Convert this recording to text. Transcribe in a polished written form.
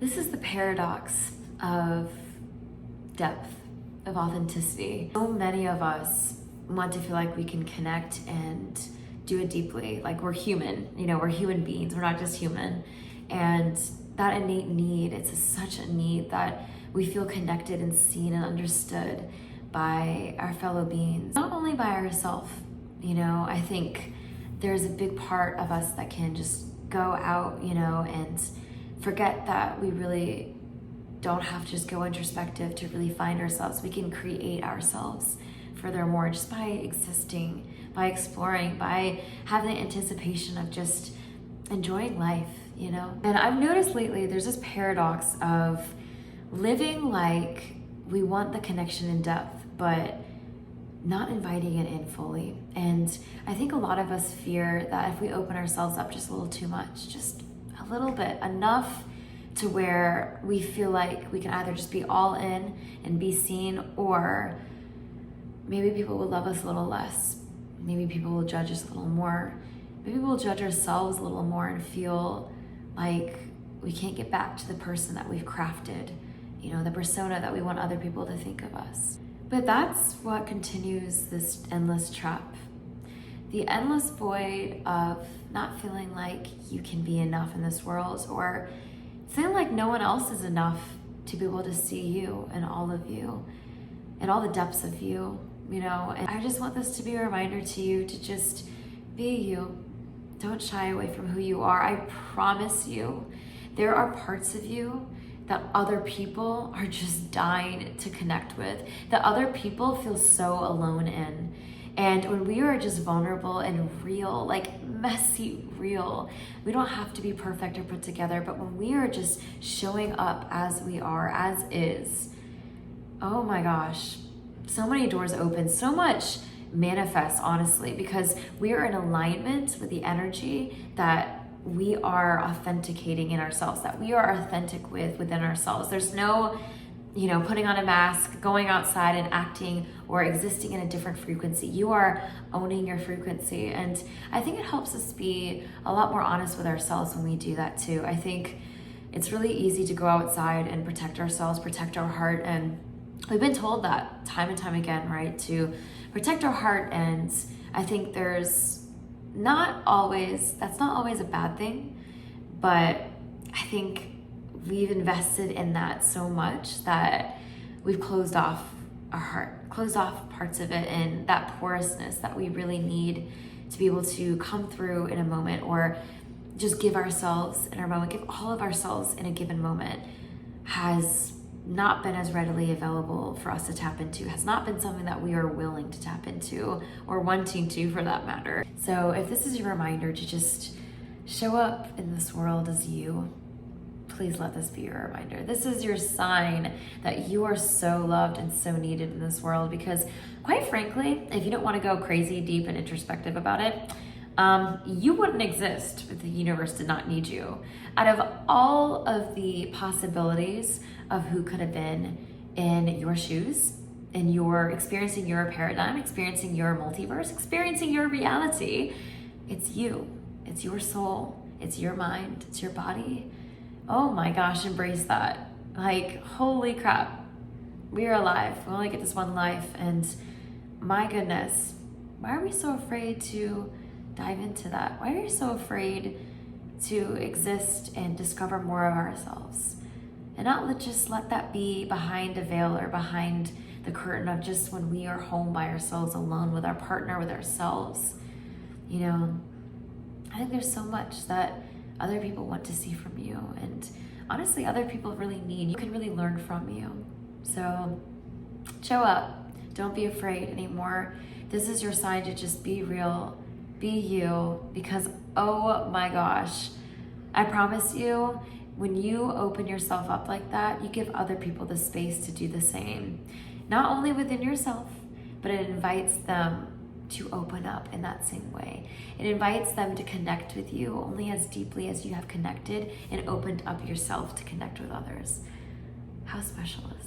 This is the paradox of depth, of authenticity. So many of us want to feel like we can connect and do it deeply, like we're human, we're human beings, we're not just human. And that innate need, such a need that we feel connected and seen and understood by our fellow beings, not only by ourselves. I think there's a big part of us that can just go out, and forget that we really don't have to just go introspective to really find ourselves. We can create ourselves furthermore just by existing, by exploring, by having the anticipation of just enjoying life, And I've noticed lately there's this paradox of living like we want the connection in depth, but not inviting it in fully. And I think a lot of us fear that if we open ourselves up just a little too much, just a little bit, enough to where we feel like we can either just be all in and be seen, or maybe people will love us a little less. Maybe people will judge us a little more. Maybe we'll judge ourselves a little more and feel like we can't get back to the person that we've crafted, the persona that we want other people to think of us. But that's what continues this endless trap. The endless void of not feeling like you can be enough in this world, or feeling like no one else is enough to be able to see you and all of you and all the depths of you, And I just want this to be a reminder to you to just be you. Don't shy away from who you are. I promise you, there are parts of you that other people are just dying to connect with, that other people feel so alone in. And when we are just vulnerable and real, like messy real, we don't have to be perfect or put together, but when we are just showing up as we are, as is, oh my gosh, so many doors open, so much manifests, honestly, because we are in alignment with the energy that we are authenticating in ourselves, that we are authentic within ourselves. There's no, putting on a mask, going outside and acting or existing in a different frequency. You are owning your frequency. And I think it helps us be a lot more honest with ourselves when we do that too. I think it's really easy to go outside and protect ourselves, protect our heart. And we've been told that time and time again, right? To protect our heart. And I think that's not always a bad thing, but I think we've invested in that so much that we've closed off our heart, closed off parts of it, and that porousness that we really need to be able to come through in a moment, or just give ourselves in our moment, give all of ourselves in a given moment, has not been as readily available for us to tap into, has not been something that we are willing to tap into, or wanting to, for that matter. So if this is your reminder to just show up in this world as you, please let this be your reminder. This is your sign that you are so loved and so needed in this world, because quite frankly, if you don't want to go crazy, deep, and introspective about it, you wouldn't exist if the universe did not need you. Out of all of the possibilities of who could have been in your shoes, in your experiencing your paradigm, experiencing your multiverse, experiencing your reality, it's you. It's your soul. It's your mind. It's your body. Oh my gosh, embrace that. Like, holy crap. We are alive. We only get this one life. And my goodness, why are we so afraid to dive into that? Why are you so afraid to exist and discover more of ourselves? And not just let that be behind a veil or behind the curtain of just when we are home by ourselves, alone with our partner, with ourselves. I think there's so much that other people want to see from you. And honestly, other people really need, you can really learn from you. So show up. Don't be afraid anymore. This is your sign to just be real, be you, because oh my gosh, I promise you, when you open yourself up like that, you give other people the space to do the same. Not only within yourself, but it invites them to open up in that same way. It invites them to connect with you only as deeply as you have connected and opened up yourself to connect with others. How special is